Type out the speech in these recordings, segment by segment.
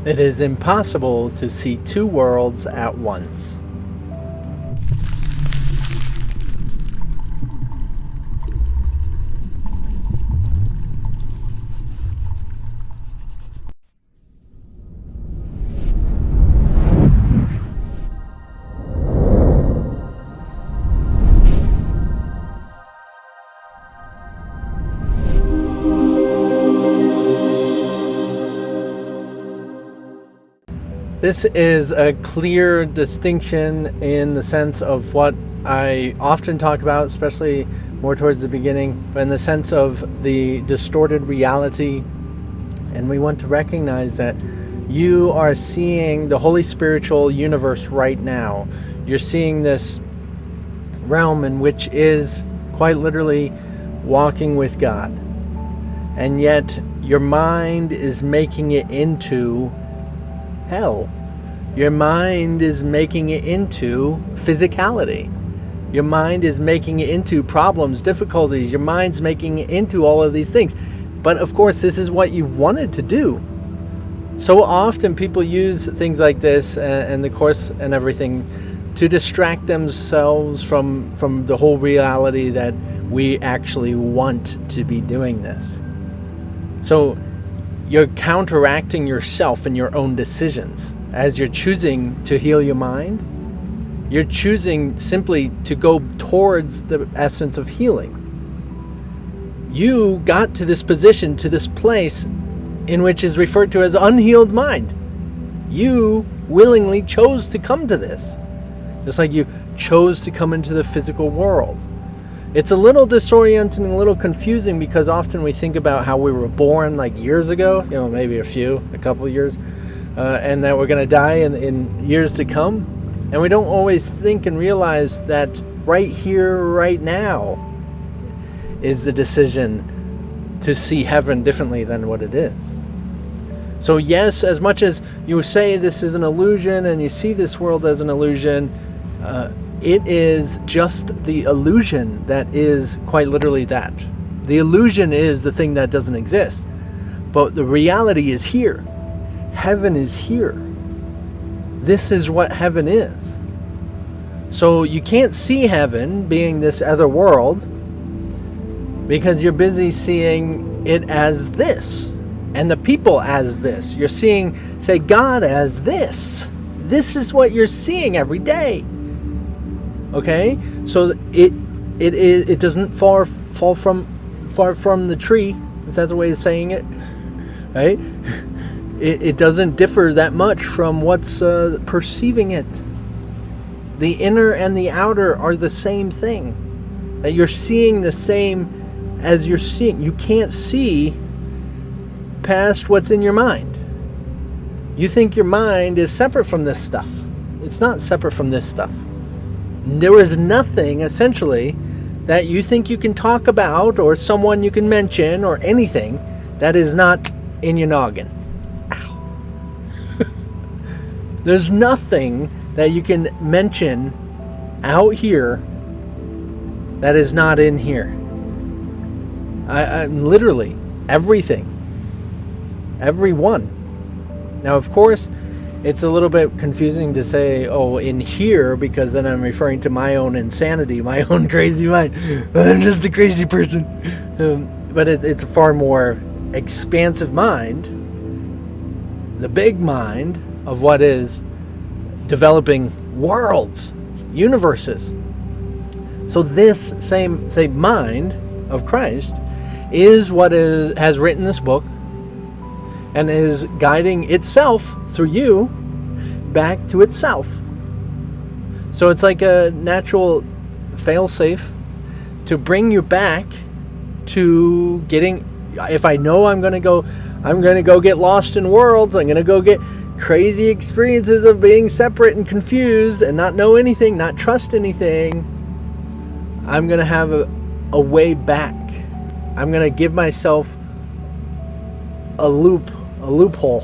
It is impossible to see two worlds at once. This is a clear distinction in the sense of what I often talk about, especially more towards the beginning, but in the sense of the distorted reality. And we want to recognize that you are seeing the holy spiritual universe right now. You're seeing this realm in which is quite literally walking with God. And yet your mind is making it into hell. Your mind is making it into physicality. Your mind is making it into problems, difficulties. Your mind's making it into all of these things. But of course, this is what you've wanted to do. So often people use things like this and the Course and everything to distract themselves from the whole reality that we actually want to be doing this. So you're counteracting yourself and your own decisions. As you're choosing to heal your mind, you're choosing simply to go towards the essence of healing. You got to this position, to this place in which is referred to as unhealed mind. You willingly chose to come to this, just like you chose to come into the physical world. It's a little disorienting, a little confusing, because often we think about how we were born like years ago, maybe a couple of years, and that we're going to die in years to come. And we don't always think and realize that right here, right now, is the decision to see heaven differently than what it is. So yes, as much as you say this is an illusion and you see this world as an illusion, it is just the illusion that is quite literally that. The illusion is the thing that doesn't exist. But the reality is here. Heaven is here. This is what heaven is. So you can't see heaven being this other world because you're busy seeing it as this and the people as this. You're seeing, say, God as this. This is what you're seeing every day. Okay? So it doesn't fall far from the tree, if that's a way of saying it. Right? It doesn't differ that much from what's perceiving it. The inner and the outer are the same thing. That you're seeing the same as you're seeing. You can't see past what's in your mind. You think your mind is separate from this stuff. It's not separate from this stuff. There is nothing, essentially, that you think you can talk about or someone you can mention or anything that is not in your noggin. There's nothing that you can mention out here that is not in here. I'm literally everything. Everyone. Now, of course, it's a little bit confusing to say, oh, in here, because then I'm referring to my own insanity, my own crazy mind. I'm just a crazy person. But it's a far more expansive mind, the big mind of what is developing worlds, universes. So this same mind of Christ is what has written this book and is guiding itself through you back to itself. So it's like a natural fail-safe to bring you back to getting. If I know I'm going to go get lost in worlds, I'm going to go get crazy experiences of being separate and confused and not know anything, not trust anything, I'm going to have a way back. I'm going to give myself a loophole.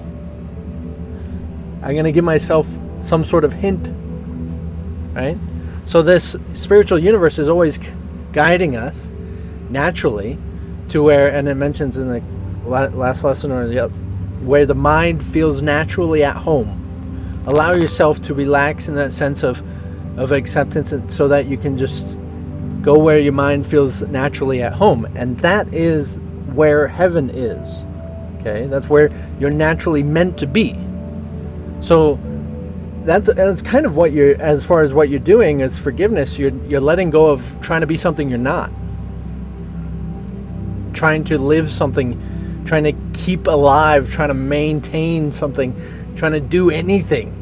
I'm going to give myself some sort of hint, right? So this spiritual universe is always guiding us naturally to where, and it mentions in the last lesson or where the mind feels naturally at home. Allow yourself to relax in that sense of acceptance, so that you can just go where your mind feels naturally at home. And that is where heaven is. Okay, that's where you're naturally meant to be. So that's kind of what you're, as far as what you're doing is forgiveness. You're letting go of trying to be something you're not, trying to live something, trying to keep alive, trying to maintain something, trying to do anything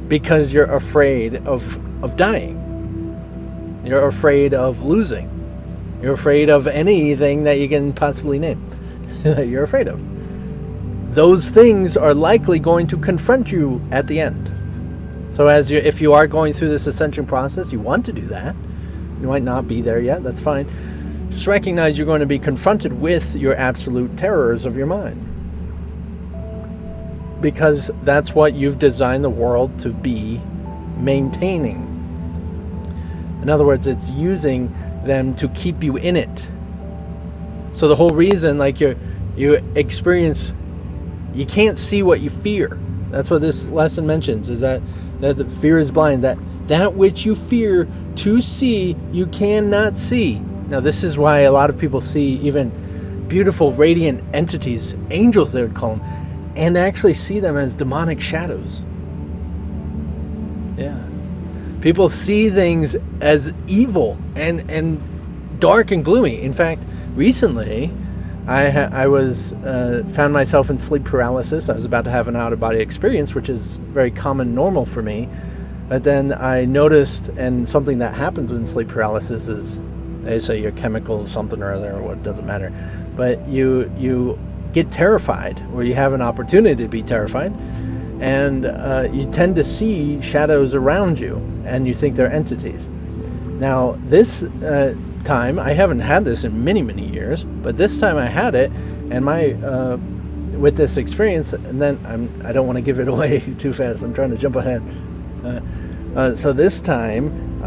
because you're afraid of dying. You're afraid of losing. You're afraid of anything that you can possibly name that you're afraid of. Those things are likely going to confront you at the end. So if you are going through this ascension process, you want to do that. You might not be there yet, that's fine. Just recognize you're going to be confronted with your absolute terrors of your mind. Because that's what you've designed the world to be maintaining. In other words, it's using them to keep you in it. So the whole reason, like you experience, you can't see what you fear. That's what this lesson mentions, is that the fear is blind. That which you fear to see, you cannot see. Now this is why a lot of people see even beautiful, radiant entities, angels they would call them, and actually see them as demonic shadows. Yeah. People see things as evil and dark and gloomy. In fact, recently, I was found myself in sleep paralysis. I was about to have an out-of-body experience, which is very common, normal for me. But then I noticed, and something that happens with sleep paralysis is, they say your chemical something or other, or what, doesn't matter. But you get terrified, or you have an opportunity to be terrified, and you tend to see shadows around you, and you think they're entities. Now, this time, I haven't had this in many, many years, but this time I had it, and with this experience, and then I don't want to give it away too fast. I'm trying to jump ahead. So this time,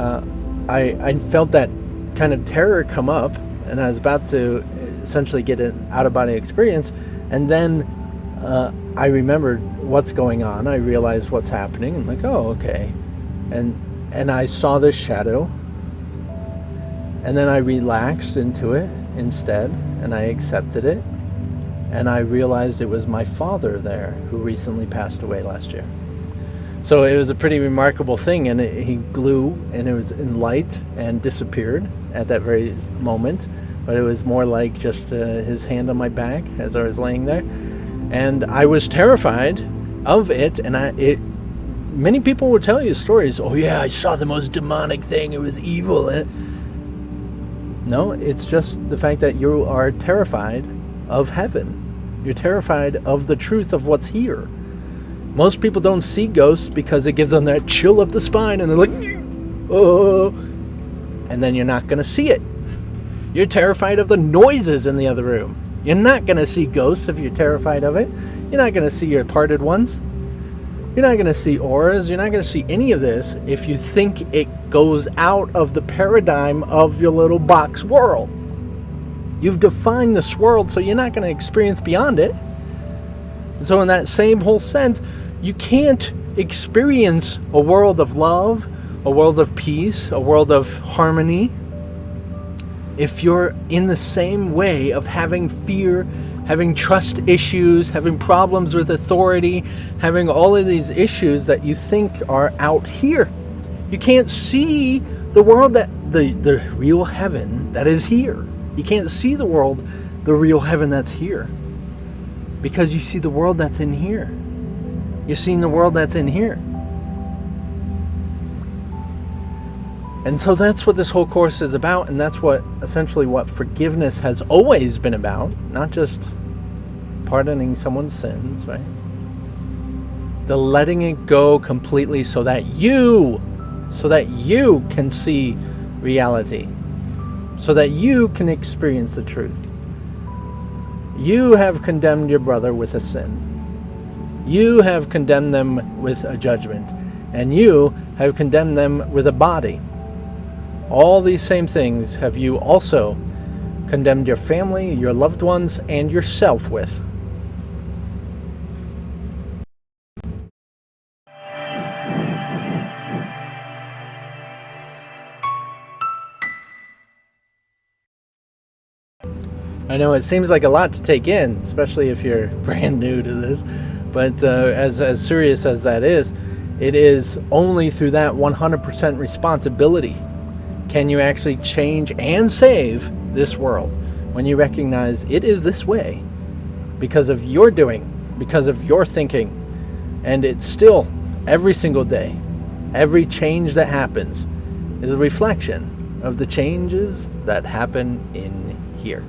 I felt that kind of terror come up, and I was about to essentially get an out-of-body experience, and then I remembered what's going on. I realized what's happening. I'm like, oh, okay. And I saw this shadow, and then I relaxed into it instead, and I accepted it, and I realized it was my father there, who recently passed away last year. So it was a pretty remarkable thing, and he glowed, and it was in light and disappeared at that very moment. But it was more like just his hand on my back as I was laying there. And I was terrified of it, and many people will tell you stories. Oh yeah, I saw the most demonic thing, it was evil. No, it's just the fact that you are terrified of heaven. You're terrified of the truth of what's here. Most people don't see ghosts because it gives them that chill up the spine, and they're like, oh, and then you're not going to see it. You're terrified of the noises in the other room. You're not going to see ghosts if you're terrified of it. You're not going to see your parted ones. You're not going to see auras. You're not going to see any of this if you think it goes out of the paradigm of your little box world. You've defined this world, so you're not going to experience beyond it. And so in that same whole sense, you can't experience a world of love, a world of peace, a world of harmony, if you're in the same way of having fear, having trust issues, having problems with authority, having all of these issues that you think are out here. You can't see the world, that the real heaven that is here. You can't see the world, the real heaven that's here, because you see the world that's in here. You're seeing the world that's in here. And so that's what this whole course is about, and that's what essentially what forgiveness has always been about, not just pardoning someone's sins, right? The letting it go completely so that you can see reality, so that you can experience the truth. You have condemned your brother with a sin. You have condemned them with a judgment, and you have condemned them with a body. All these same things have you also condemned your family, your loved ones, and yourself with. I know it seems like a lot to take in, especially if you're brand new to this. But as serious as that is, it is only through that 100% responsibility can you actually change and save this world. When you recognize it is this way because of your doing, because of your thinking, and it's still every single day, every change that happens is a reflection of the changes that happen in here.